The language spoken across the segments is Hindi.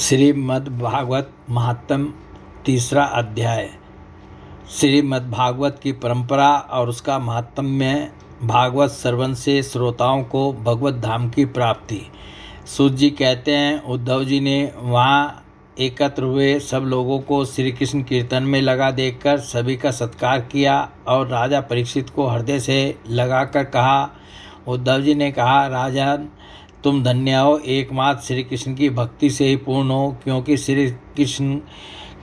श्रीमद्भागवत महात्म्य तीसरा अध्याय। श्रीमद्भागवत की परंपरा और उसका महात्म्य। भागवत श्रवण से श्रोताओं को भगवत धाम की प्राप्ति। सूत जी कहते हैं, उद्धव जी ने वहाँ एकत्र हुए सब लोगों को श्री कृष्ण कीर्तन में लगा देखकर सभी का सत्कार किया और राजा परीक्षित को हृदय से लगाकर कहा। उद्धव जी ने कहा, राजन तुम धन्य हो, एकमात्र श्री कृष्ण की भक्ति से ही पूर्ण हो, क्योंकि श्री कृष्ण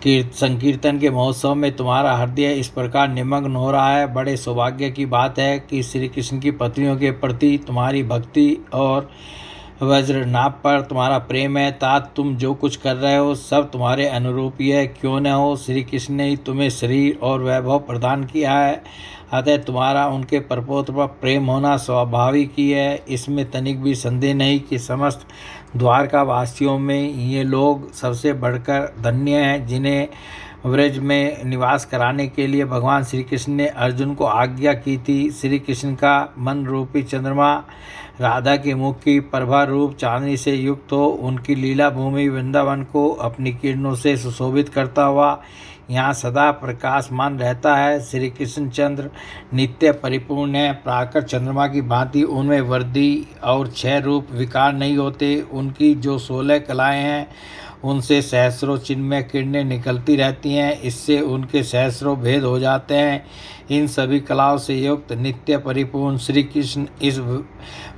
की संकीर्तन के महोत्सव में तुम्हारा हृदय इस प्रकार निमग्न हो रहा है। बड़े सौभाग्य की बात है कि श्री कृष्ण की पत्नियों के प्रति तुम्हारी भक्ति और वज्रनाभ पर तुम्हारा प्रेम है। तात तुम जो कुछ कर रहे हो सब तुम्हारे अनुरूप ही है, क्यों न हो। श्री कृष्ण ने ही तुम्हें शरीर और वैभव प्रदान किया है, अतः तुम्हारा उनके परपोत्र पर प्रेम होना स्वाभाविक ही है। इसमें तनिक भी संदेह नहीं कि समस्त द्वारका वासियों में ये लोग सबसे बढ़कर धन्य हैं, जिन्हें व्रज में निवास कराने के लिए भगवान श्री कृष्ण ने अर्जुन को आज्ञा की थी। श्री कृष्ण का मन रूपी चंद्रमा राधा के मुख की प्रभा रूप चांदनी से युक्त हो उनकी लीला भूमि वृंदावन को अपनी किरणों से सुशोभित करता हुआ यहाँ सदा प्रकाशमान रहता है। श्री कृष्ण चंद्र नित्य परिपूर्ण है, प्राकर चंद्रमा की भांति उनमें वृद्धि और क्षय रूप विकार नहीं होते। उनकी जो 16 कलाएं हैं उनसे सहस्रों चिन्मय किरणें निकलती रहती हैं, इससे उनके सहस्रों भेद हो जाते हैं। इन सभी कलाओं से युक्त नित्य परिपूर्ण श्री कृष्ण इस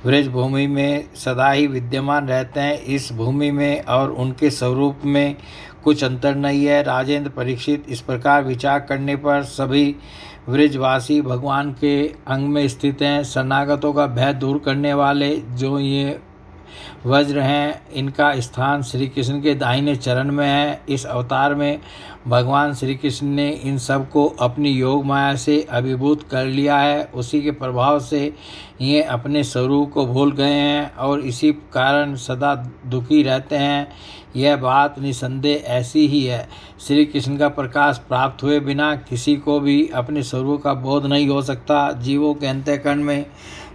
व्रज भूमि में सदा ही विद्यमान रहते हैं। इस भूमि में और उनके स्वरूप में कुछ अंतर नहीं है। राजेंद्र परीक्षित, इस प्रकार विचार करने पर सभी व्रजवासी भगवान के अंग में स्थित हैं। शरणागतों का भय दूर करने वाले जो ये वज्र हैं, इनका स्थान श्री कृष्ण के दाहिने चरण में है। इस अवतार में भगवान श्री कृष्ण ने इन सब को अपनी योग माया से अभिभूत कर लिया है। उसी के प्रभाव से ये अपने स्वरूप को भूल गए हैं और इसी कारण सदा दुखी रहते हैं। यह बात निसंदेह ऐसी ही है। श्री कृष्ण का प्रकाश प्राप्त हुए बिना किसी को भी अपने स्वरूप का बोध नहीं हो सकता। जीवों के अंतःकरण में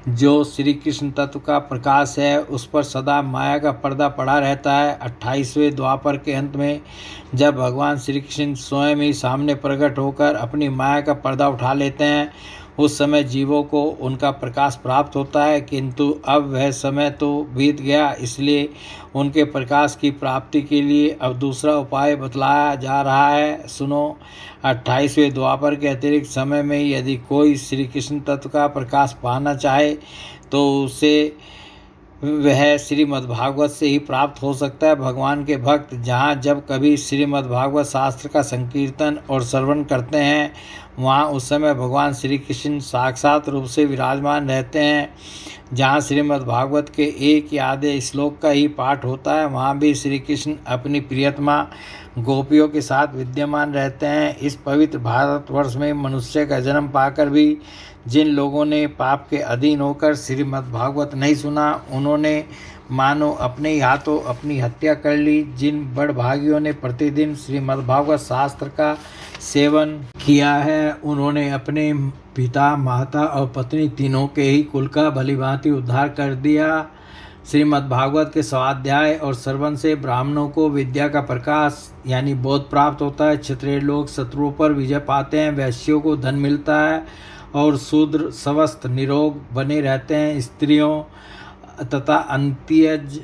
जो श्री कृष्ण तत्व का प्रकाश है उस पर सदा माया का पर्दा पड़ा रहता है। 28वें द्वापर के अंत में जब भगवान श्री कृष्ण स्वयं ही सामने प्रकट होकर अपनी माया का पर्दा उठा लेते हैं, उस समय जीवों को उनका प्रकाश प्राप्त होता है, किंतु अब वह समय तो बीत गया। इसलिए उनके प्रकाश की प्राप्ति के लिए अब दूसरा उपाय बतलाया जा रहा है। सुनो, 28वें द्वापर के अतिरिक्त समय में यदि कोई श्री कृष्ण तत्व का प्रकाश पाना चाहे तो उसे वह श्रीमद्भागवत से ही प्राप्त हो सकता है। भगवान के भक्त जहाँ जब कभी श्रीमद्भागवत शास्त्र का संकीर्तन और श्रवण करते हैं, वहाँ उस समय भगवान श्री कृष्ण साक्षात रूप से विराजमान रहते हैं। जहाँ श्रीमद्भागवत के एक या आधे श्लोक का ही पाठ होता है, वहाँ भी श्री कृष्ण अपनी प्रियतमा गोपियों के साथ विद्यमान रहते हैं। इस पवित्र भारतवर्ष में मनुष्य का जन्म पाकर भी जिन लोगों ने पाप के अधीन होकर श्रीमद्भागवत नहीं सुना, उन्होंने मानो अपने ही हाथों अपनी हत्या कर ली। जिन बड़भागियों ने प्रतिदिन श्रीमद्भागवत शास्त्र का सेवन किया है, उन्होंने अपने पिता, माता और पत्नी तीनों के ही कुल का भलीभांति उद्धार कर दिया। श्रीमद्भागवत के स्वाध्याय और श्रवण से ब्राह्मणों को विद्या का प्रकाश यानी बोध प्राप्त होता है। क्षत्रिय लोग शत्रुओं पर विजय पाते हैं, वैश्यों को धन मिलता है और शूद्र स्वस्थ निरोग बने रहते हैं। स्त्रियों तथा अंत्यज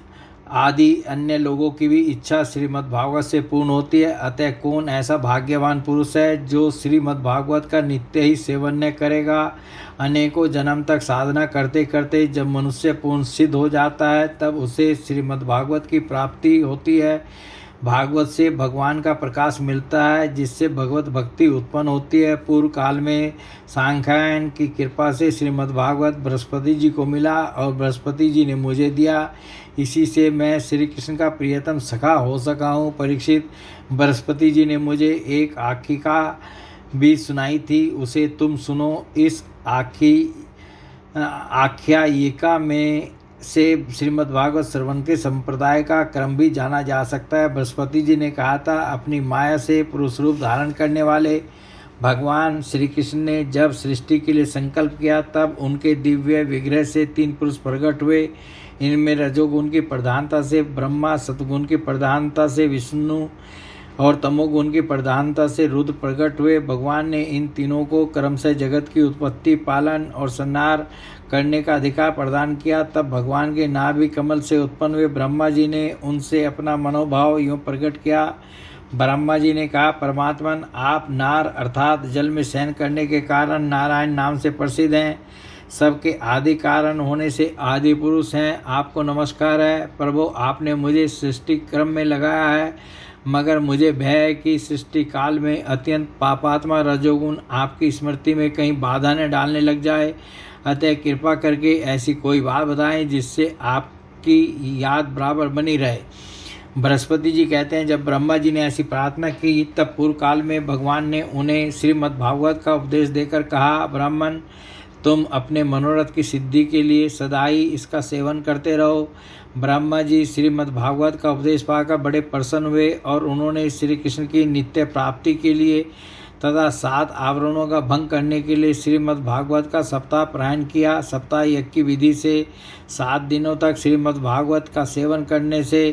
आदि अन्य लोगों की भी इच्छा श्रीमद्भागवत से पूर्ण होती है। अतः कौन ऐसा भाग्यवान पुरुष है जो श्रीमद्भागवत का नित्य ही सेवन न करेगा। अनेकों जन्म तक साधना करते करते जब मनुष्य पूर्ण सिद्ध हो जाता है, तब उसे श्रीमद्भागवत की प्राप्ति होती है। भागवत से भगवान का प्रकाश मिलता है, जिससे भगवत भक्ति उत्पन्न होती है। पूर्व काल में सांख्यायन की कृपा से श्रीमद्भागवत बृहस्पति जी को मिला और बृहस्पति जी ने मुझे दिया। इसी से मैं श्री कृष्ण का प्रियतम सखा हो सका हूँ। परीक्षित, बृहस्पति जी ने मुझे एक आख्यायिका भी सुनाई थी, उसे तुम सुनो। इस आख्यायिका में से श्रीमद्भागवत श्रवण के संप्रदाय का क्रम भी जाना जा सकता है। बृहस्पति जी ने कहा था, अपनी माया से पुरुष रूप धारण करने वाले भगवान श्री कृष्ण ने जब सृष्टि के लिए संकल्प किया तब उनके दिव्य विग्रह से 3 पुरुष प्रकट हुए। इनमें रजोगुण की प्रधानता से ब्रह्मा, सतगुण की प्रधानता से विष्णु और तमोगुण की प्रधानता से रुद्र प्रकट हुए। भगवान ने इन तीनों को क्रमशः जगत की उत्पत्ति, पालन और संहार करने का अधिकार प्रदान किया। तब भगवान के नाभि कमल से उत्पन्न हुए ब्रह्मा जी ने उनसे अपना मनोभाव यूँ प्रकट किया। ब्रह्मा जी ने कहा, परमात्मन, आप नार अर्थात जल में शयन करने के कारण नारायण नाम से प्रसिद्ध हैं। सबके आदि कारण होने से आदि पुरुष हैं। आपको नमस्कार है। प्रभु, आपने मुझे सृष्टि क्रम में लगाया है, मगर मुझे भय है कि सृष्टि काल में अत्यंत पापात्मा रजोगुण आपकी स्मृति में कहीं बाधा न डालने लग जाए। अतः कृपा करके ऐसी कोई बात बताएं जिससे आपकी याद बराबर बनी रहे। बृहस्पति जी कहते हैं, जब ब्रह्मा जी ने ऐसी प्रार्थना की तब पूर्व काल में भगवान ने उन्हें श्रीमद् भागवत का उपदेश देकर कहा, ब्राह्मण, तुम अपने मनोरथ की सिद्धि के लिए सदा ही इसका सेवन करते रहो। ब्रह्मा जी श्रीमद् भागवत का उपदेश पाकर बड़े प्रसन्न हुए और उन्होंने श्री कृष्ण की नित्य प्राप्ति के लिए तथा 7 आवरणों का भंग करने के लिए श्रीमद् भागवत का सप्ताह पारायण किया। सप्ताह यज्ञ की विधि से 7 दिनों तक श्रीमद् भागवत का सेवन करने से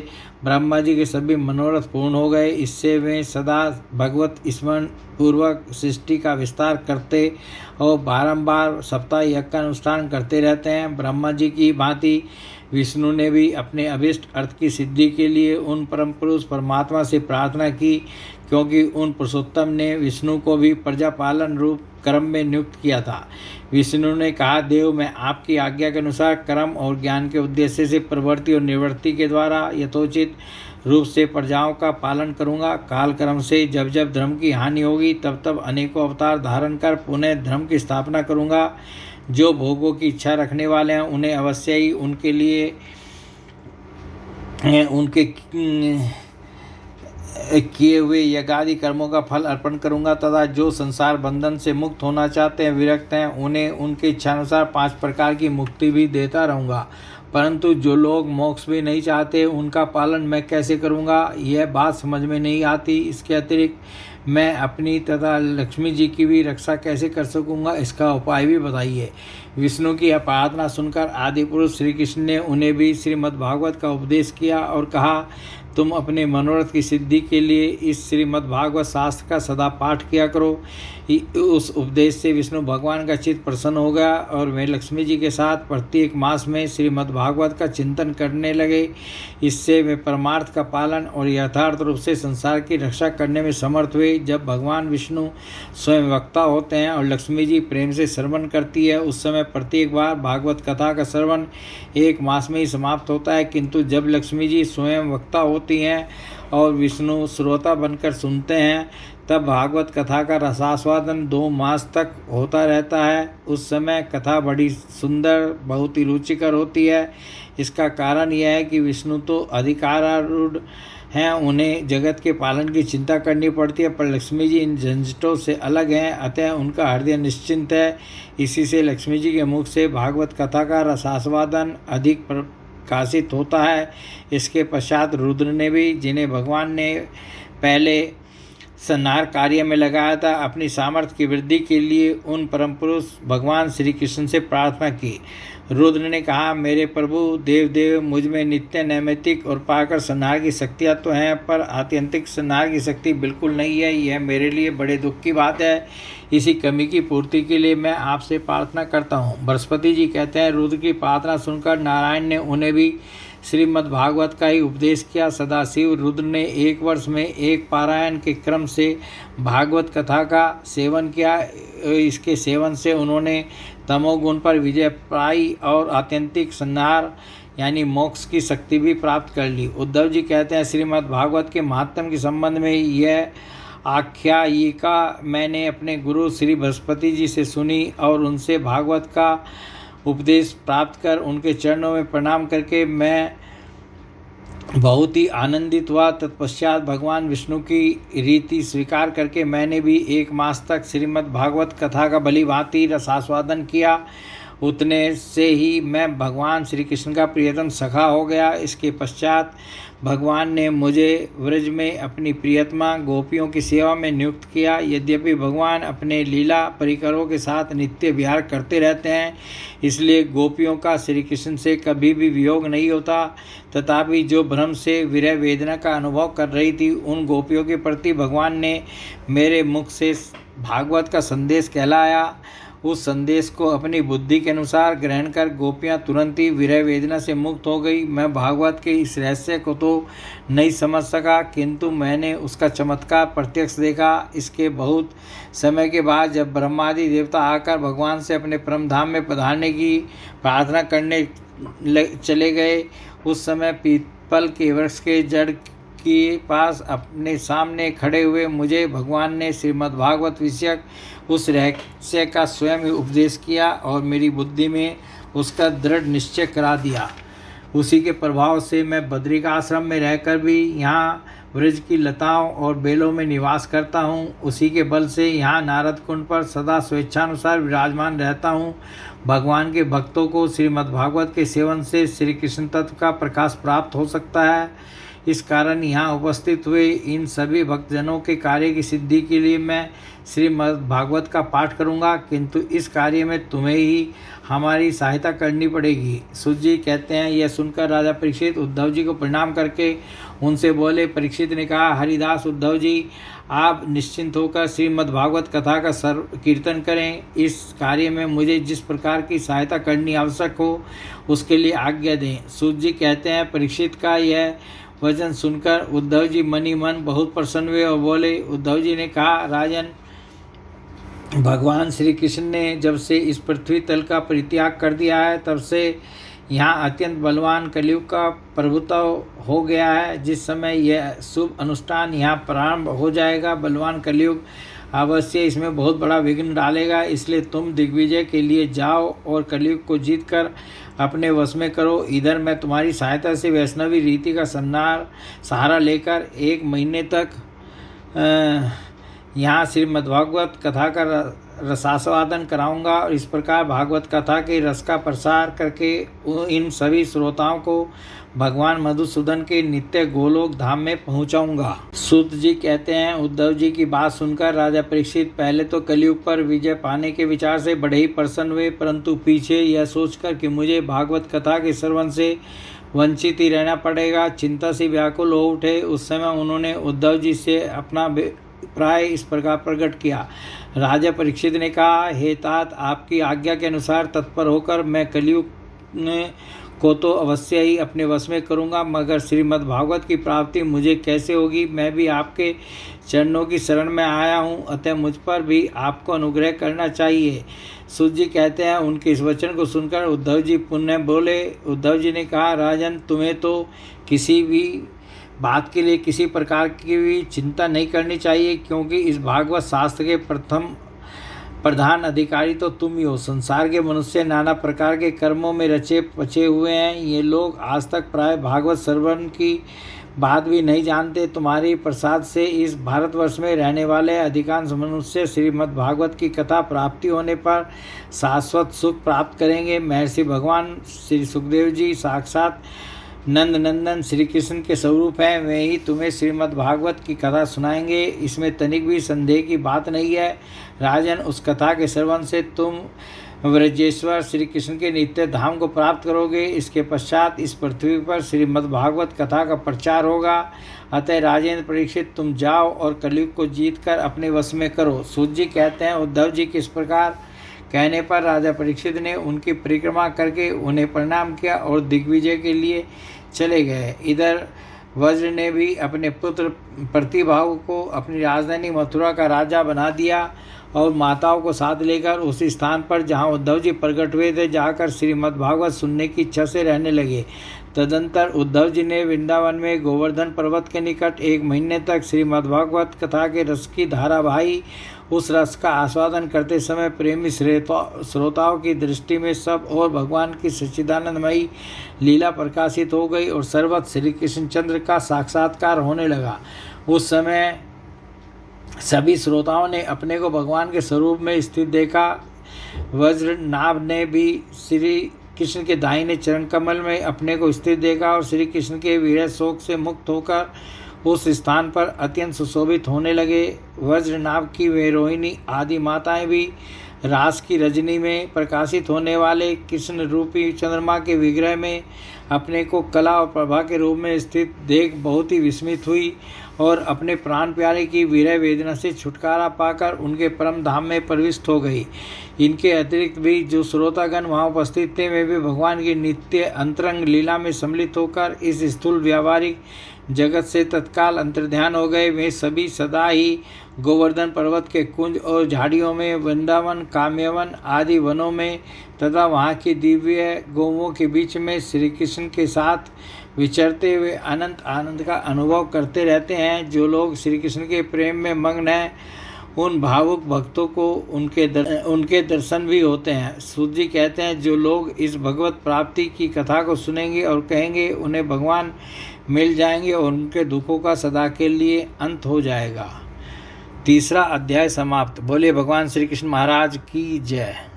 ब्रह्मा जी के सभी मनोरथ पूर्ण हो गए। इससे वे सदा भगवत स्मरण पूर्वक सृष्टि का विस्तार करते और बारंबार सप्ताह यज्ञ का अनुष्ठान करते रहते हैं। ब्रह्मा जी की भांति विष्णु ने भी अपने अभिष्ट अर्थ की सिद्धि के लिए उन परम पुरुष परमात्मा से प्रार्थना की, क्योंकि उन पुरुषोत्तम ने विष्णु को भी प्रजापालन रूप कर्म में नियुक्त किया था। विष्णु ने कहा, देव, मैं आपकी आज्ञा के अनुसार कर्म और ज्ञान के उद्देश्य से प्रवृत्ति और निवृत्ति के द्वारा यथोचित रूप से प्रजाओं का पालन करूंगा। काल क्रम से जब जब धर्म की हानि होगी तब तब अनेकों अवतार धारण कर पुनः धर्म की स्थापना करूंगा। जो भोगों की इच्छा रखने वाले हैं उन्हें अवश्य ही उनके लिए उनके किए हुए यज्ञादि कर्मों का फल अर्पण करूंगा, तथा जो संसार बंधन से मुक्त होना चाहते हैं, विरक्त हैं, उन्हें उनके इच्छानुसार 5 प्रकार की मुक्ति भी देता रहूंगा। परंतु जो लोग मोक्ष भी नहीं चाहते उनका पालन मैं कैसे करूंगा, यह बात समझ में नहीं आती। इसके अतिरिक्त मैं अपनी तथा लक्ष्मी जी की भी रक्षा कैसे कर सकूंगा, इसका उपाय भी बताइए। विष्णु की प्रार्थना सुनकर आदि पुरुष श्री कृष्ण ने उन्हें भी श्रीमद् भागवत का उपदेश किया और कहा, तुम अपने मनोरथ की सिद्धि के लिए इस श्रीमद् भागवत शास्त्र का सदा पाठ किया करो। उस उपदेश से विष्णु भगवान का चित्त प्रसन्न हो गया और वे लक्ष्मी जी के साथ प्रत्येक मास में श्रीमद् भागवत का चिंतन करने लगे। इससे वे परमार्थ का पालन और यथार्थ रूप से संसार की रक्षा करने में समर्थ हुए। जब भगवान विष्णु स्वयं वक्ता होते हैं और लक्ष्मी जी प्रेम से श्रवण करती है, उस समय प्रत्येक बार भागवत कथा का श्रवण 1 मास में ही समाप्त होता है। किंतु जब लक्ष्मी जी स्वयं वक्ता होती हैं और विष्णु श्रोता बनकर सुनते हैं, तब भागवत कथा का रसास्वादन 2 मास तक होता रहता है। उस समय कथा बड़ी सुंदर, बहुत ही रुचिकर होती है। इसका कारण यह है कि विष्णु तो अधिकारारूढ़ हैं, उन्हें जगत के पालन की चिंता करनी पड़ती है, पर लक्ष्मी जी इन झंझटों से अलग हैं, अतः उनका हृदय निश्चिंत है। इसी से लक्ष्मी जी के मुख से भागवत कथा का रसास्वादन अधिक प्रकाशित होता है। इसके पश्चात रुद्र ने भी, जिन्हें भगवान ने पहले संहार कार्य में लगाया था, अपनी सामर्थ्य की वृद्धि के लिए उन परम पुरुष भगवान श्री कृष्ण से प्रार्थना की। रुद्र ने कहा, मेरे प्रभु देव, मुझ में नित्य नैमित्तिक और पाकर संहार की शक्तियाँ तो हैं, पर आत्यंतिक संहार की शक्ति बिल्कुल नहीं है। यह मेरे लिए बड़े दुख की बात है। इसी कमी की पूर्ति के लिए मैं आपसे प्रार्थना करता हूँ। बृहस्पति जी कहते हैं, रुद्र की प्रार्थना सुनकर नारायण ने उन्हें भी श्रीमद् भागवत का ही उपदेश किया। सदाशिव रुद्र ने 1 वर्ष में 1 पारायण के क्रम से भागवत कथा का सेवन किया। इसके सेवन से उन्होंने तमोगुण पर विजय पाई और आत्यंतिक संहार यानी मोक्ष की शक्ति भी प्राप्त कर ली। उद्धव जी कहते हैं, श्रीमद् भागवत के महात्म के संबंध में यह आख्यायिका मैंने अपने गुरु श्री बृहस्पति जी से सुनी और उनसे भागवत का उपदेश प्राप्त कर उनके चरणों में प्रणाम करके मैं बहुत ही आनंदित हुआ। तत्पश्चात भगवान विष्णु की रीति स्वीकार करके मैंने भी 1 मास तक श्रीमद् भागवत कथा का भलीभांति रसास्वादन किया। उतने से ही मैं भगवान श्री कृष्ण का प्रियतम सखा हो गया। इसके पश्चात भगवान ने मुझे व्रज में अपनी प्रियतमा गोपियों की सेवा में नियुक्त किया। यद्यपि भगवान अपने लीला परिकरों के साथ नित्य विहार करते रहते हैं, इसलिए गोपियों का श्री कृष्ण से कभी भी वियोग नहीं होता, तथापि जो भ्रम से विरह वेदना का अनुभव कर रही थी, उन गोपियों के प्रति भगवान ने मेरे मुख से भागवत का संदेश कहलाया। उस संदेश को अपनी बुद्धि के अनुसार ग्रहण कर गोपियां तुरंत ही विरह वेदना से मुक्त हो गई। मैं भागवत के इस रहस्य को तो नहीं समझ सका, किंतु मैंने उसका चमत्कार प्रत्यक्ष देखा। इसके बहुत समय के बाद जब ब्रह्मादि देवता आकर भगवान से अपने परम धाम में पधारने की प्रार्थना करने चले गए, उस समय पीपल के वृक्ष के जड़ के पास अपने सामने खड़े हुए मुझे भगवान ने श्रीमद्भागवत विषयक उस रहस्य का स्वयं ही उपदेश किया और मेरी बुद्धि में उसका दृढ़ निश्चय करा दिया। उसी के प्रभाव से मैं बद्री का आश्रम में रहकर भी यहाँ व्रज की लताओं और बेलों में निवास करता हूँ। उसी के बल से यहाँ नारद कुंड पर सदा स्वेच्छानुसार विराजमान रहता हूँ। भगवान के भक्तों को श्रीमद्भागवत के सेवन से श्री कृष्ण तत्व का प्रकाश प्राप्त हो सकता है। इस कारण यहाँ उपस्थित हुए इन सभी भक्तजनों के कार्य की सिद्धि के लिए मैं श्रीमद्भागवत का पाठ करूँगा, किंतु इस कार्य में तुम्हें ही हमारी सहायता करनी पड़ेगी। सूत जी कहते हैं, यह सुनकर राजा परीक्षित उद्धव जी को प्रणाम करके उनसे बोले। परीक्षित ने कहा, हरिदास उद्धव जी, आप निश्चिंत होकर श्रीमद्भागवत कथा का कीर्तन करें। इस कार्य में मुझे जिस प्रकार की सहायता करनी आवश्यक हो उसके लिए आज्ञा दें। सूत जी कहते हैं, परीक्षित का यह वचन सुनकर उद्धव जी मन ही मन बहुत प्रसन्न हुए और बोले। उद्धव जी ने कहा, राजन, भगवान श्री कृष्ण ने जब से इस पृथ्वी तल का परित्याग कर दिया है, तब से यहाँ अत्यंत बलवान कलयुग का प्रभुत्व हो गया है। जिस समय यह शुभ अनुष्ठान यहाँ प्रारंभ हो जाएगा, बलवान कलयुग अवश्य इसमें बहुत बड़ा विघ्न डालेगा। इसलिए तुम दिग्विजय के लिए जाओ और कलयुग को जीतकर अपने वश में करो। इधर मैं तुम्हारी सहायता से वैष्णवी रीति का सहारा लेकर 1 महीने तक यहाँ श्रीमद्भागवत कथा का रसास्वादन कराऊंगा और इस प्रकार भागवत कथा के रस का प्रसार करके इन सभी श्रोताओं को भगवान मधुसूदन के नित्य गोलोक धाम में पहुंचाऊंगा। सूत जी कहते हैं, उद्धव जी की बात सुनकर राजा परीक्षित पहले तो कलयुग पर विजय पाने के विचार से बड़े ही प्रसन्न हुए, परंतु पीछे यह सोचकर कि मुझे भागवत कथा के श्रवण से वंचित ही रहना पड़ेगा, चिंता से व्याकुल हो उठे। उस समय उन्होंने उद्धव जी से अपना प्राय इस प्रकार प्रकट किया। राजा परीक्षित ने कहा, हे तात, आपकी आज्ञा के अनुसार तत्पर होकर मैं कलयुग को तो अवश्य ही अपने वश में करूँगा, मगर श्रीमद्भागवत की प्राप्ति मुझे कैसे होगी? मैं भी आपके चरणों की शरण में आया हूँ, अतः मुझ पर भी आपको अनुग्रह करना चाहिए। सूत जी कहते हैं, उनके इस वचन को सुनकर उद्धव जी पुनः बोले। उद्धव जी ने कहा, राजन, तुम्हें तो किसी भी बात के लिए किसी प्रकार की भी चिंता नहीं करनी चाहिए, क्योंकि इस भागवत शास्त्र के प्रधान अधिकारी तो तुम ही हो। संसार के मनुष्य नाना प्रकार के कर्मों में रचे पचे हुए हैं। ये लोग आज तक प्राय भागवत श्रवण की बात भी नहीं जानते। तुम्हारी प्रसाद से इस भारतवर्ष में रहने वाले अधिकांश मनुष्य श्रीमद् भागवत की कथा प्राप्ति होने पर शाश्वत सुख प्राप्त करेंगे। महर्षि भगवान श्री सुखदेव जी साक्षात नंद नंदन श्री कृष्ण के स्वरूप हैं, वे ही तुम्हें श्रीमद् भागवत की कथा सुनाएंगे, इसमें तनिक भी संदेह की बात नहीं है। राजन, उस कथा के श्रवण से तुम व्रजेश्वर श्री कृष्ण के नित्य धाम को प्राप्त करोगे। इसके पश्चात इस पृथ्वी पर श्रीमद् भागवत कथा का प्रचार होगा। अतः राजेंद्र परीक्षित, तुम जाओ और कलयुग को जीतकर अपने वश में करो। सूत जी कहते हैं, उद्धव जी किस प्रकार कहने पर राजा परीक्षित ने उनकी परिक्रमा करके उन्हें प्रणाम किया और दिग्विजय के लिए चले गए। इधर वज्र ने भी अपने पुत्र प्रतिभाव को अपनी राजधानी मथुरा का राजा बना दिया और माताओं को साथ लेकर उस स्थान पर जहां उद्धव जी प्रकट हुए थे जाकर श्रीमद् भागवत सुनने की इच्छा से रहने लगे। तदंतर उद्धव जी ने वृंदावन में गोवर्धन पर्वत के निकट 1 महीने तक श्रीमद् भागवत कथा के रस की धारा बहाई। उस रस का आस्वादन करते समय प्रेमी श्रोताओं की दृष्टि में सब और भगवान की सच्चिदानंदमयी लीला प्रकाशित हो गई और सर्वत्र श्री कृष्णचंद्र का साक्षात्कार होने लगा। उस समय सभी श्रोताओं ने अपने को भगवान के स्वरूप में स्थित देखा। वज्रनाभ ने भी श्री कृष्ण के दाहिने चरण कमल में अपने को स्थित देखा और श्री कृष्ण के विरह शोक से मुक्त होकर उस स्थान पर अत्यंत सुशोभित होने लगे। वज्रनाभ की वे रोहिणी आदि माताएं भी रास की रजनी में प्रकाशित होने वाले कृष्ण रूपी चंद्रमा के विग्रह में अपने को कला और प्रभा के रूप में स्थित देख बहुत ही विस्मित हुई और अपने प्राण प्यारे की विरह वेदना से छुटकारा पाकर उनके परम धाम में प्रविष्ट हो गई। इनके अतिरिक्त भी जो श्रोतागण वहाँ उपस्थित थे वे भी भगवान की नित्य अंतरंग लीला में सम्मिलित होकर इस स्थूल व्यावहारिक जगत से तत्काल अंतर्ध्यान हो गए। वे सभी सदा ही गोवर्धन पर्वत के कुंज और झाड़ियों में, वृंदावन, काम्यवन आदि वनों में तथा वहाँ की दिव्य गौओं के बीच में श्री कृष्ण के साथ विचरते हुए अनंत आनंद का अनुभव करते रहते हैं। जो लोग श्री कृष्ण के प्रेम में मग्न हैं उन भावुक भक्तों को उनके दर्शन भी होते हैं। सूत जी कहते हैं, जो लोग इस भगवत प्राप्ति की कथा को सुनेंगे और कहेंगे उन्हें भगवान मिल जाएंगे और उनके दुखों का सदा के लिए अंत हो जाएगा। तीसरा अध्याय समाप्त। बोले भगवान श्री कृष्ण महाराज की जय।